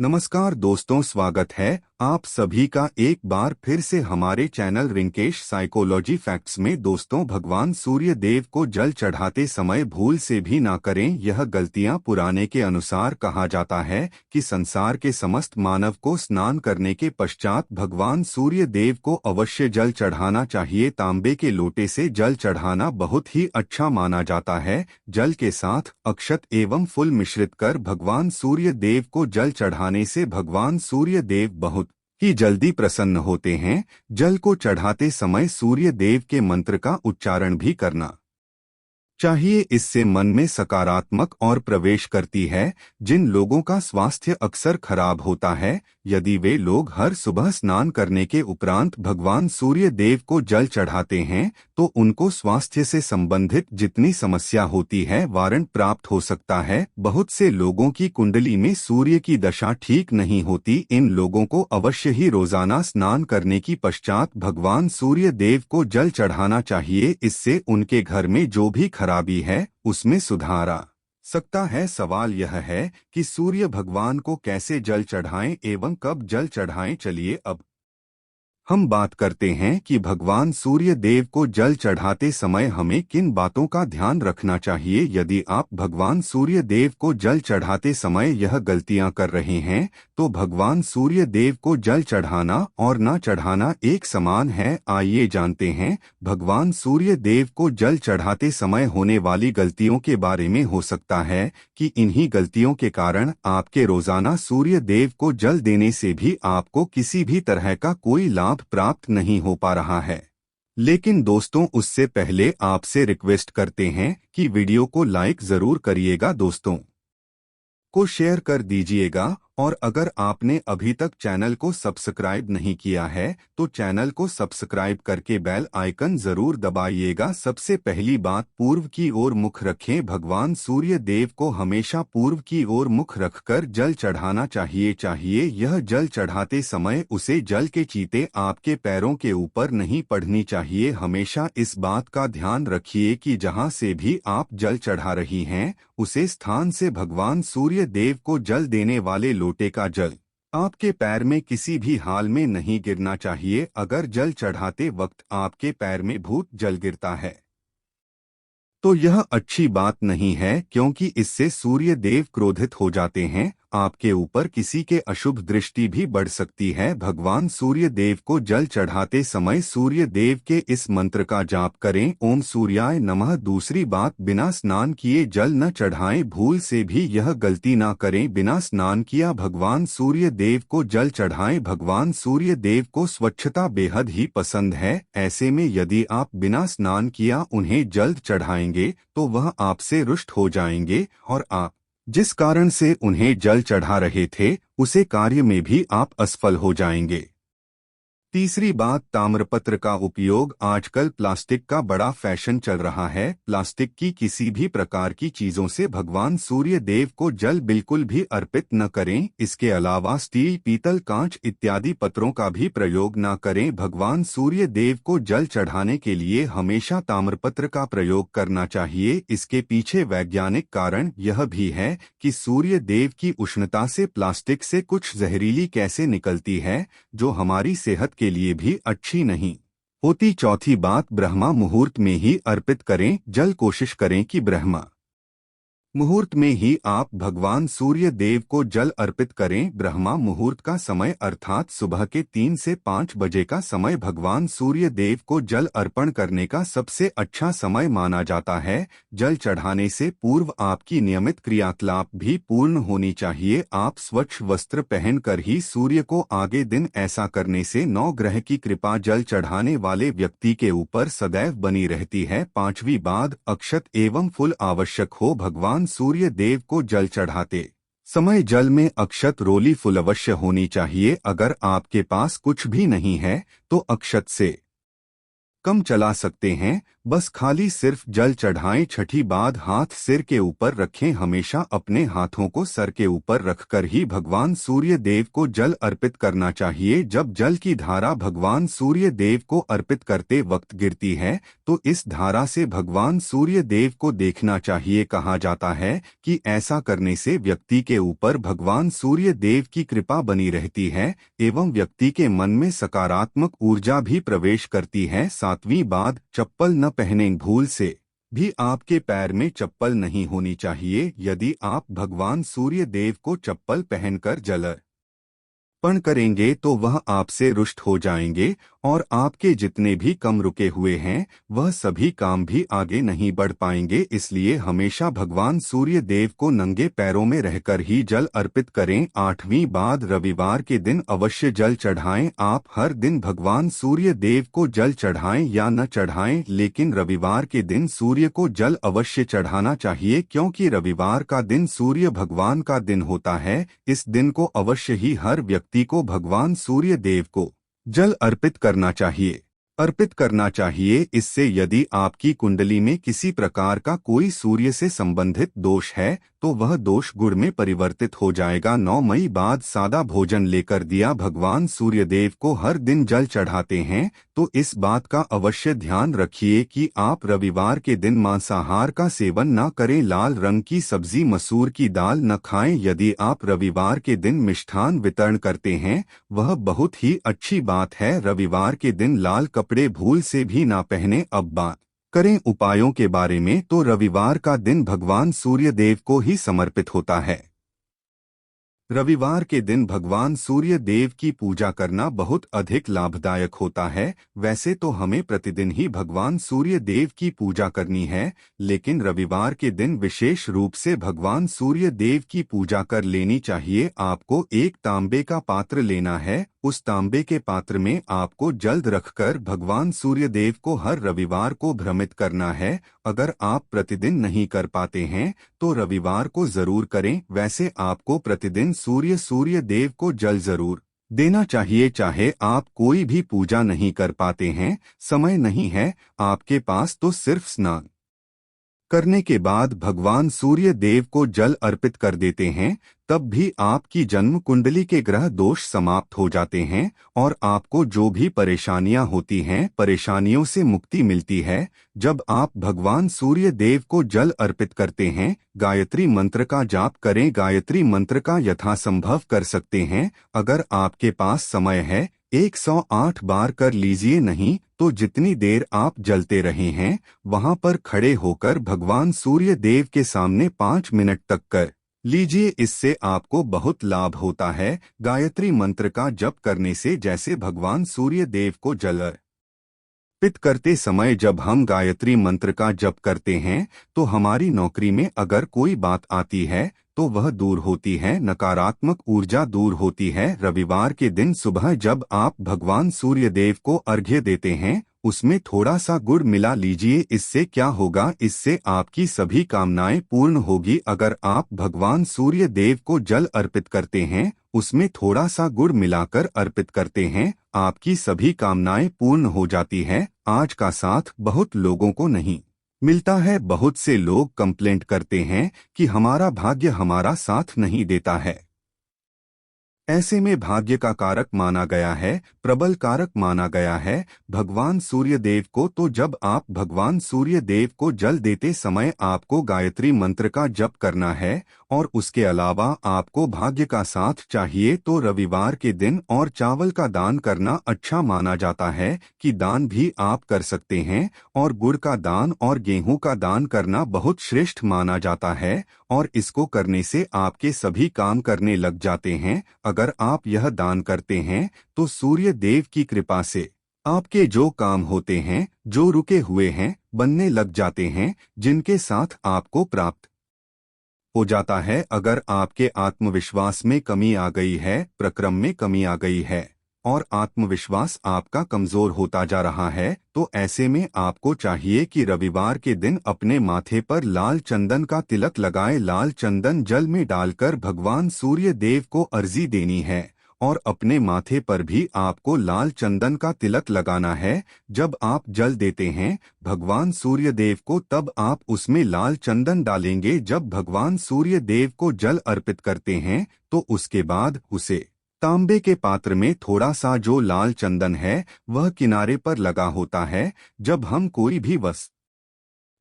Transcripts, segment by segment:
नमस्कार दोस्तों, स्वागत है आप सभी का एक बार फिर से हमारे चैनल रिंकेश साइकोलॉजी फैक्ट्स में। दोस्तों, भगवान सूर्य देव को जल चढ़ाते समय भूल से भी ना करें यह गलतियां। पुराने के अनुसार कहा जाता है कि संसार के समस्त मानव को स्नान करने के पश्चात भगवान सूर्य देव को अवश्य जल चढ़ाना चाहिए। तांबे के लोटे से जल चढ़ाना बहुत ही अच्छा माना जाता है। जल के साथ अक्षत एवं फूल मिश्रित कर भगवान सूर्य देव को जल चढ़ाने से भगवान सूर्य देव बहुत ही जल्दी प्रसन्न होते हैं। जल को चढ़ाते समय सूर्य देव के मंत्र का उच्चारण भी करना चाहिए, इससे मन में सकारात्मक और प्रवेश करती है। जिन लोगों का स्वास्थ्य अक्सर खराब होता है, यदि वे लोग हर सुबह स्नान करने के उपरांत भगवान सूर्य देव को जल चढ़ाते हैं तो उनको स्वास्थ्य से संबंधित जितनी समस्या होती है वारण प्राप्त हो सकता है। बहुत से लोगों की कुंडली में सूर्य की दशा ठीक नहीं होती। इन लोगों को अवश्य ही रोजाना स्नान करने की पश्चात भगवान सूर्य देव को जल चढ़ाना चाहिए। इससे उनके घर में जो भी खराबी है उसमें सुधार आ सकता है। सवाल यह है कि सूर्य भगवान को कैसे जल चढ़ाएं एवं कब जल चढ़ाएं। चलिए अब हम बात करते हैं कि भगवान सूर्य देव को जल चढ़ाते समय हमें किन बातों का ध्यान रखना चाहिए। यदि आप भगवान सूर्य देव को जल चढ़ाते समय यह गलतियां कर रहे हैं तो भगवान सूर्य देव को जल चढ़ाना और न चढ़ाना एक समान है। आइए जानते हैं भगवान सूर्य देव को जल चढ़ाते समय होने वाली गलतियों के बारे में। हो सकता है कि इन्हीं गलतियों के कारण आपके रोजाना सूर्य देव को जल देने से भी आपको किसी भी तरह का कोई लाभ प्राप्त नहीं हो पा रहा है। लेकिन दोस्तों, उससे पहले आपसे रिक्वेस्ट करते हैं कि वीडियो को लाइक जरूर करिएगा, दोस्तों को शेयर कर दीजिएगा, और अगर आपने अभी तक चैनल को सब्सक्राइब नहीं किया है तो चैनल को सब्सक्राइब करके बेल आइकन जरूर दबाइएगा। सबसे पहली बात, पूर्व की ओर मुख रखें। भगवान सूर्य देव को हमेशा पूर्व की ओर मुख रखकर जल चढ़ाना चाहिए। यह जल चढ़ाते समय उसे जल के चीते आपके पैरों के ऊपर नहीं पड़नी चाहिए। हमेशा इस बात का ध्यान रखिए कि जहां से भी आप जल चढ़ा रही हैं उसे स्थान से भगवान सूर्य देव को जल देने वाले लोटे का जल आपके पैर में किसी भी हाल में नहीं गिरना चाहिए। अगर जल चढ़ाते वक्त आपके पैर में भूत जल गिरता है तो यह अच्छी बात नहीं है, क्योंकि इससे सूर्य देव क्रोधित हो जाते हैं। आपके ऊपर किसी के अशुभ दृष्टि भी बढ़ सकती है। भगवान सूर्य देव को जल चढ़ाते समय सूर्य देव के इस मंत्र का जाप करें, ओम सूर्याय नमः। दूसरी बात, बिना स्नान किए जल न चढ़ाएं। भूल से भी यह गलती ना करें, बिना स्नान किया भगवान सूर्य देव को जल चढ़ाएं। भगवान सूर्य देव को स्वच्छता बेहद ही पसंद है। ऐसे में यदि आप बिना स्नान किया उन्हें जल चढ़ाएंगे तो वह आपसे रुष्ट हो जाएंगे और आप जिस कारण से उन्हें जल चढ़ा रहे थे उसे कार्य में भी आप असफल हो जाएंगे। तीसरी बात, ताम्रपत्र का उपयोग। आजकल प्लास्टिक का बड़ा फैशन चल रहा है। प्लास्टिक की किसी भी प्रकार की चीजों से भगवान सूर्य देव को जल बिल्कुल भी अर्पित न करें। इसके अलावा स्टील, पीतल, कांच इत्यादि पत्रों का भी प्रयोग न करें। भगवान सूर्य देव को जल चढ़ाने के लिए हमेशा ताम्रपत्र का प्रयोग करना चाहिए। इसके पीछे वैज्ञानिक कारण यह भी है कि सूर्य देव की उष्णता से प्लास्टिक से कुछ जहरीली गैसें निकलती है जो हमारी सेहत के लिए भी अच्छी नहीं होती। चौथी बात, ब्रह्मा मुहूर्त में ही अर्पित करें जल। कोशिश करें कि ब्रह्मा मुहूर्त में ही आप भगवान सूर्य देव को जल अर्पित करें। ब्रह्मा मुहूर्त का समय अर्थात सुबह के 3 से 5 बजे का समय भगवान सूर्य देव को जल अर्पण करने का सबसे अच्छा समय माना जाता है। जल चढ़ाने से पूर्व आपकी नियमित क्रियाकलाप भी पूर्ण होनी चाहिए। आप स्वच्छ वस्त्र पहनकर ही सूर्य को आगे दिन ऐसा करने से 9 ग्रह की कृपा जल चढ़ाने वाले व्यक्ति के ऊपर सदैव बनी रहती है। पांचवी बात, अक्षत एवं फूल आवश्यक हो। भगवान सूर्य देव को जल चढ़ाते समय जल में अक्षत, रोली, फूल अवश्य होनी चाहिए। अगर आपके पास कुछ भी नहीं है तो अक्षत से कम चला सकते हैं। बस खाली सिर्फ जल चढ़ाएं। छठी बात, हाथ सिर के ऊपर रखें। हमेशा अपने हाथों को सर के ऊपर रखकर ही भगवान सूर्य देव को जल अर्पित करना चाहिए। जब जल की धारा भगवान सूर्य देव को अर्पित करते वक्त गिरती है तो इस धारा से भगवान सूर्य देव को देखना चाहिए। कहा जाता है कि ऐसा करने से व्यक्ति के ऊपर भगवान सूर्य देव की कृपा बनी रहती है एवं व्यक्ति के मन में सकारात्मक ऊर्जा भी प्रवेश करती है। सातवीं बात, चप्पल न पहनें। भूल से भी आपके पैर में चप्पल नहीं होनी चाहिए। यदि आप भगवान सूर्य देव को चप्पल पहनकर जल अर्पण करेंगे तो वह आपसे रुष्ट हो जाएंगे और आपके जितने भी कम रुके हुए हैं वह सभी काम भी आगे नहीं बढ़ पाएंगे। इसलिए हमेशा भगवान सूर्य देव को नंगे पैरों में रहकर ही जल अर्पित करें। आठवीं बात, रविवार के दिन अवश्य जल चढ़ाएं। आप हर दिन भगवान सूर्य देव को जल चढ़ाएं या न चढ़ाएं, लेकिन रविवार के दिन सूर्य को जल अवश्य चढ़ाना चाहिए, क्योंकि रविवार का दिन सूर्य भगवान का दिन होता है। इस दिन को अवश्य ही हर व्यक्ति को भगवान सूर्य देव को जल अर्पित करना चाहिए। इससे यदि आपकी कुंडली में किसी प्रकार का कोई सूर्य से संबंधित दोष है तो वह दोष गुण में परिवर्तित हो जाएगा। 9 मई बाद, सादा भोजन लेकर दिया भगवान सूर्य देव को हर दिन जल चढ़ाते हैं तो इस बात का अवश्य ध्यान रखिए कि आप रविवार के दिन मांसाहार का सेवन न करें। लाल रंग की सब्जी, मसूर की दाल न खाएं। यदि आप रविवार के दिन मिष्ठान वितरण करते हैं वह बहुत ही अच्छी बात है। रविवार के दिन लाल कपड़े भूल से भी ना पहने। अब बात करें उपायों के बारे में तो रविवार का दिन भगवान सूर्य देव को ही समर्पित होता है। रविवार के दिन भगवान सूर्य देव की पूजा करना बहुत अधिक लाभदायक होता है। वैसे तो हमें प्रतिदिन ही भगवान सूर्य देव की पूजा करनी है, लेकिन रविवार के दिन विशेष रूप से भगवान सूर्य देव की पूजा कर लेनी चाहिए। आपको एक तांबे का पात्र लेना है। उस तांबे के पात्र में आपको जल रखकर भगवान सूर्य देव को हर रविवार को भ्रमित करना है। अगर आप प्रतिदिन नहीं कर पाते हैं तो रविवार को जरूर करें। वैसे आपको प्रतिदिन सूर्य देव को जल जरूर देना चाहिए। चाहे आप कोई भी पूजा नहीं कर पाते हैं, समय नहीं है आपके पास, तो सिर्फ स्नान करने के बाद भगवान सूर्य देव को जल अर्पित कर देते हैं, तब भी आपकी जन्म कुंडली के ग्रह दोष समाप्त हो जाते हैं और आपको जो भी परेशानियां होती हैं परेशानियों से मुक्ति मिलती है। जब आप भगवान सूर्य देव को जल अर्पित करते हैं, गायत्री मंत्र का जाप करें। गायत्री मंत्र का यथासंभव कर सकते हैं। अगर आपके पास समय है 108 बार कर लीजिए, नहीं तो जितनी देर आप जलते रहे हैं वहां पर खड़े होकर भगवान सूर्य देव के सामने 5 मिनट तक कर लीजिए। इससे आपको बहुत लाभ होता है। गायत्री मंत्र का जप करने से, जैसे भगवान सूर्य देव को जल अर्पित करते समय जब हम गायत्री मंत्र का जप करते हैं तो हमारी नौकरी में अगर कोई बात आती है तो वह दूर होती है, नकारात्मक ऊर्जा दूर होती है। रविवार के दिन सुबह जब आप भगवान सूर्य देव को अर्घ्य देते हैं उसमें थोड़ा सा गुड़ मिला लीजिए। इससे क्या होगा, इससे आपकी सभी कामनाएं पूर्ण होगी। अगर आप भगवान सूर्य देव को जल अर्पित करते हैं, उसमें थोड़ा सा गुड़ मिलाकर अर्पित करते हैं, आपकी सभी कामनाएं पूर्ण हो जाती है। आज का साथ बहुत लोगों को नहीं मिलता है। बहुत से लोग कंप्लेंट करते हैं कि हमारा भाग्य हमारा साथ नहीं देता है। ऐसे में भाग्य का कारक माना गया है, प्रबल कारक माना गया है भगवान सूर्य देव को। तो जब आप भगवान सूर्य देव को जल देते समय आपको गायत्री मंत्र का जप करना है और उसके अलावा आपको भाग्य का साथ चाहिए तो रविवार के दिन और चावल का दान करना अच्छा माना जाता है कि दान भी आप कर सकते हैं। और गुड़ का दान और गेहूं का दान करना बहुत श्रेष्ठ माना जाता है और इसको करने से आपके सभी काम करने लग जाते हैं। अगर आप यह दान करते हैं तो सूर्य देव की कृपा से आपके जो काम होते हैं, जो रुके हुए हैं, बनने लग जाते हैं, जिनके साथ आपको प्राप्त हो जाता है। अगर आपके आत्मविश्वास में कमी आ गई है, प्रक्रम में कमी आ गई है और आत्मविश्वास आपका कमजोर होता जा रहा है तो ऐसे में आपको चाहिए कि रविवार के दिन अपने माथे पर लाल चंदन का तिलक लगाएं। लाल चंदन जल में डालकर भगवान सूर्य देव को अर्जी देनी है और अपने माथे पर भी आपको लाल चंदन का तिलक लगाना है। जब आप जल देते हैं भगवान सूर्य देव को, तब आप उसमें लाल चंदन डालेंगे। जब भगवान सूर्य देव को जल अर्पित करते हैं तो उसके बाद उसे तांबे के पात्र में थोड़ा सा जो लाल चंदन है वह किनारे पर लगा होता है। जब हम कोई भी वस्तु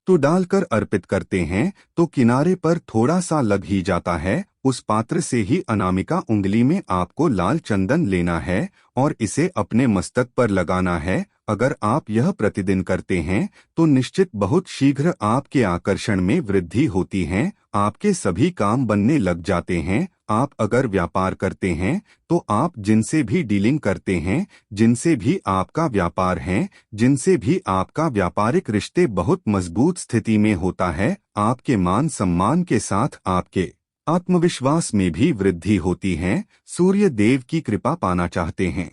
तो डालकर अर्पित करते हैं तो किनारे पर थोड़ा सा लग ही जाता है। उस पात्र से ही अनामिका उंगली में आपको लाल चंदन लेना है और इसे अपने मस्तक पर लगाना है। अगर आप यह प्रतिदिन करते हैं तो निश्चित बहुत शीघ्र आपके आकर्षण में वृद्धि होती है, आपके सभी काम बनने लग जाते हैं। आप अगर व्यापार करते हैं तो आप जिनसे भी डीलिंग करते हैं, जिनसे भी आपका व्यापार है, जिनसे भी आपका व्यापारिक रिश्ते बहुत मजबूत स्थिति में होता है, आपके मान सम्मान के साथ आपके आत्मविश्वास में भी वृद्धि होती है। सूर्य देव की कृपा पाना चाहते हैं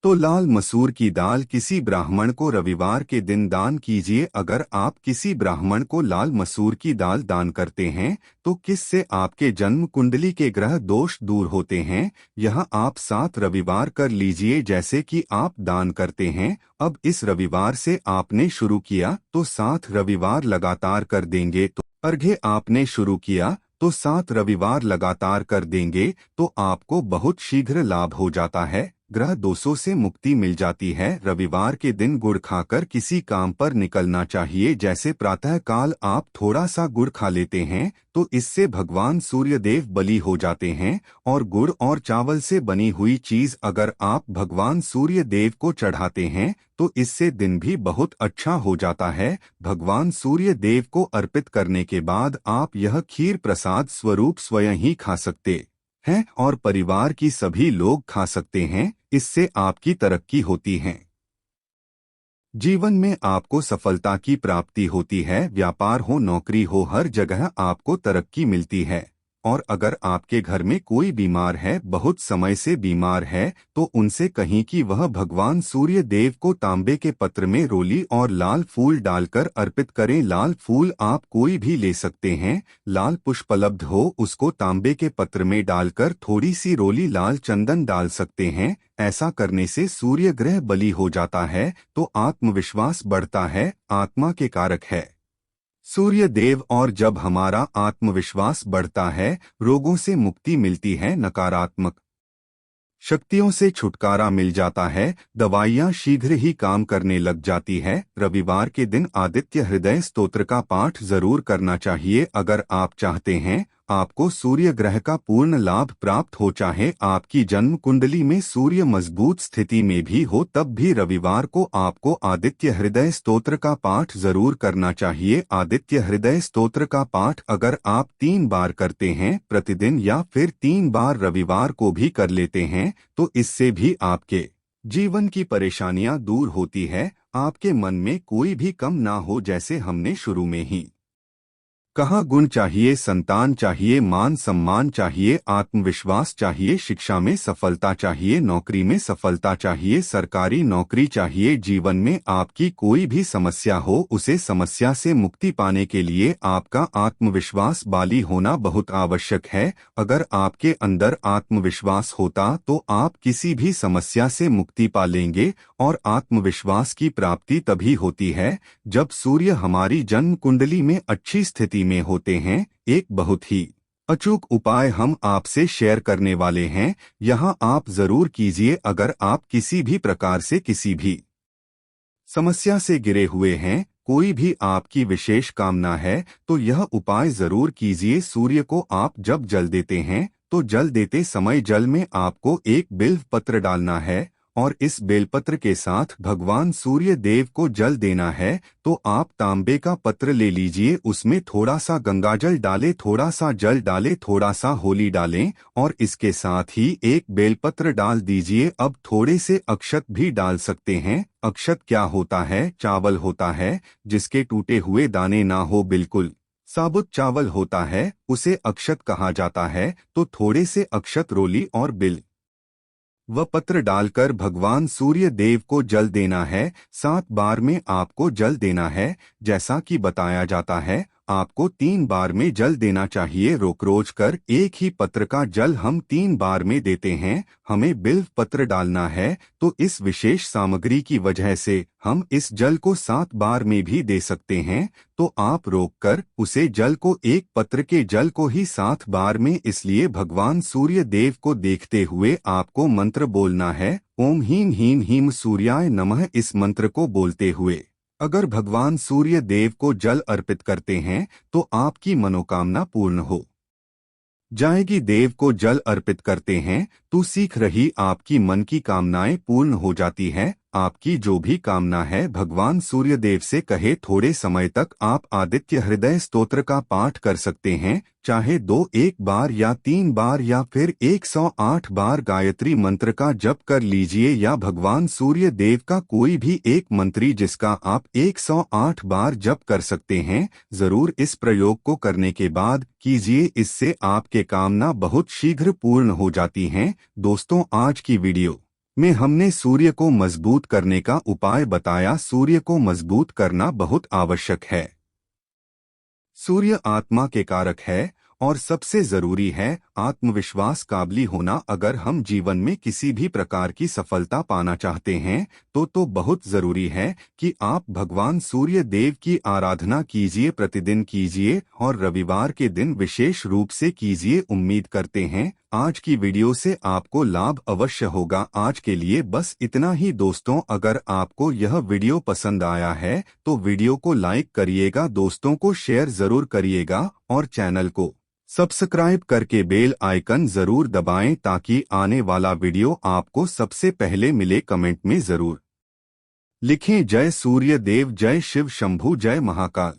तो लाल मसूर की दाल किसी ब्राह्मण को रविवार के दिन दान कीजिए। अगर आप किसी ब्राह्मण को लाल मसूर की दाल दान करते हैं तो किससे आपके जन्म कुंडली के ग्रह दोष दूर होते हैं। यह आप 7 रविवार कर लीजिए जैसे कि आप दान करते हैं। अब इस रविवार से आपने शुरू किया तो 7 रविवार लगातार कर देंगे, तो अर्घ्य आपने शुरू किया तो 7 रविवार लगातार कर देंगे तो आपको बहुत शीघ्र लाभ हो जाता है, ग्रह दोषों से मुक्ति मिल जाती है। रविवार के दिन गुड़ खाकर किसी काम पर निकलना चाहिए। जैसे प्रातः काल आप थोड़ा सा गुड़ खा लेते हैं तो इससे भगवान सूर्यदेव बलि हो जाते हैं। और गुड़ और चावल से बनी हुई चीज अगर आप भगवान सूर्य देव को चढ़ाते हैं तो इससे दिन भी बहुत अच्छा हो जाता है। भगवान सूर्य देव को अर्पित करने के बाद आप यह खीर प्रसाद स्वरूप स्वयं ही खा सकते हैं और परिवार की सभी लोग खा सकते हैं। इससे आपकी तरक्की होती है, जीवन में आपको सफलता की प्राप्ति होती है। व्यापार हो, नौकरी हो, हर जगह आपको तरक्की मिलती है। और अगर आपके घर में कोई बीमार है, बहुत समय से बीमार है, तो उनसे कहीं कि वह भगवान सूर्य देव को तांबे के पत्र में रोली और लाल फूल डालकर अर्पित करें। लाल फूल आप कोई भी ले सकते हैं, लाल पुष्प उपलब्ध हो उसको तांबे के पत्र में डालकर थोड़ी सी रोली लाल चंदन डाल सकते हैं। ऐसा करने से सूर्य ग्रह बलि हो जाता है तो आत्मविश्वास बढ़ता है, आत्मा के कारक है सूर्य देव। और जब हमारा आत्मविश्वास बढ़ता है रोगों से मुक्ति मिलती है, नकारात्मक शक्तियों से छुटकारा मिल जाता है, दवाइयाँ शीघ्र ही काम करने लग जाती है। रविवार के दिन आदित्य हृदय स्तोत्र का पाठ जरूर करना चाहिए। अगर आप चाहते हैं आपको सूर्य ग्रह का पूर्ण लाभ प्राप्त हो, चाहे आपकी जन्म कुंडली में सूर्य मजबूत स्थिति में भी हो, तब भी रविवार को आपको आदित्य हृदय स्तोत्र का पाठ जरूर करना चाहिए। आदित्य हृदय स्तोत्र का पाठ अगर आप 3 बार करते हैं प्रतिदिन या फिर 3 बार रविवार को भी कर लेते हैं तो इससे भी आपके जीवन की परेशानियां दूर होती है, आपके मन में कोई भी कम ना हो। जैसे हमने शुरू में ही कहा, गुण चाहिए, संतान चाहिए, मान सम्मान चाहिए, आत्मविश्वास चाहिए, शिक्षा में सफलता चाहिए, नौकरी में सफलता चाहिए, सरकारी नौकरी चाहिए। जीवन में आपकी कोई भी समस्या हो, उसे समस्या से मुक्ति पाने के लिए आपका आत्मविश्वास बाली होना बहुत आवश्यक है। अगर आपके अंदर आत्मविश्वास होता तो आप किसी भी समस्या से मुक्ति पा लेंगे। और आत्मविश्वास की प्राप्ति तभी होती है जब सूर्य हमारी जन्म कुंडली में अच्छी स्थिति में होते हैं। एक बहुत ही अचूक उपाय हम आपसे शेयर करने वाले हैं, यहाँ आप जरूर कीजिए। अगर आप किसी भी प्रकार से किसी भी समस्या से घिरे हुए हैं, कोई भी आपकी विशेष कामना है, तो यह उपाय जरूर कीजिए। सूर्य को आप जब जल देते हैं तो जल देते समय जल में आपको एक बिल्व पत्र डालना है और इस बेलपत्र के साथ भगवान सूर्य देव को जल देना है। तो आप तांबे का पत्र ले लीजिए, उसमें थोड़ा सा गंगाजल डालें, थोड़ा सा जल डालें, थोड़ा सा होली डालें और इसके साथ ही एक बेलपत्र डाल दीजिए। अब थोड़े से अक्षत भी डाल सकते हैं। अक्षत क्या होता है? चावल होता है जिसके टूटे हुए दाने ना हो, बिल्कुल साबुत चावल होता है, उसे अक्षत कहा जाता है। तो थोड़े से अक्षत, रोली और बिल व पत्र डालकर भगवान सूर्य देव को जल देना है। 7 बार में आपको जल देना है जैसा कि बताया जाता है। आपको 3 बार में जल देना चाहिए। रोज कर एक ही पत्र का जल हम 3 बार में देते हैं। हमें बिल्व पत्र डालना है, तो इस विशेष सामग्री की वजह से हम इस जल को 7 बार में भी दे सकते हैं। तो आप रोककर उसे जल को एक पत्र के जल को ही 7 बार में, इसलिए भगवान सूर्य देव को देखते हुए आपको मंत्र बोलना है, ओम ह्रीं ह्रीं ह्रीं सूर्याय नमः। इस मंत्र को बोलते हुए अगर भगवान सूर्य देव को जल अर्पित करते हैं तो आपकी मनोकामना पूर्ण हो जाएगी। देव को जल अर्पित करते हैं तो सीख रही आपकी मन की कामनाएं पूर्ण हो जाती है। आपकी जो भी कामना है भगवान सूर्यदेव से कहे। थोड़े समय तक आप आदित्य हृदय स्तोत्र का पाठ कर सकते हैं, चाहे 1 बार या 3 बार या फिर 108 बार गायत्री मंत्र का जप कर लीजिए, या भगवान सूर्य देव का कोई भी एक मंत्री जिसका आप 108 बार जप कर सकते हैं। जरूर इस प्रयोग को करने के बाद कीजिए, इससे आपके कामना बहुत शीघ्र पूर्ण हो जाती हैं। दोस्तों, आज की वीडियो में हमने सूर्य को मजबूत करने का उपाय बताया। सूर्य को मजबूत करना बहुत आवश्यक है। सूर्य आत्मा के कारक है और सबसे जरूरी है आत्मविश्वास काबिल होना। अगर हम जीवन में किसी भी प्रकार की सफलता पाना चाहते हैं तो बहुत जरूरी है कि आप भगवान सूर्य देव की आराधना कीजिए, प्रतिदिन कीजिए और रविवार के दिन विशेष रूप से कीजिए। उम्मीद करते हैं आज की वीडियो से आपको लाभ अवश्य होगा। आज के लिए बस इतना ही दोस्तों। अगर आपको यह वीडियो पसंद आया है तो वीडियो को लाइक करिएगा, दोस्तों को शेयर जरूर करिएगा और चैनल को सब्सक्राइब करके बेल आइकन जरूर दबाएं ताकि आने वाला वीडियो आपको सबसे पहले मिले। कमेंट में जरूर लिखें जय सूर्य देव, जय शिव शंभू, जय महाकाल।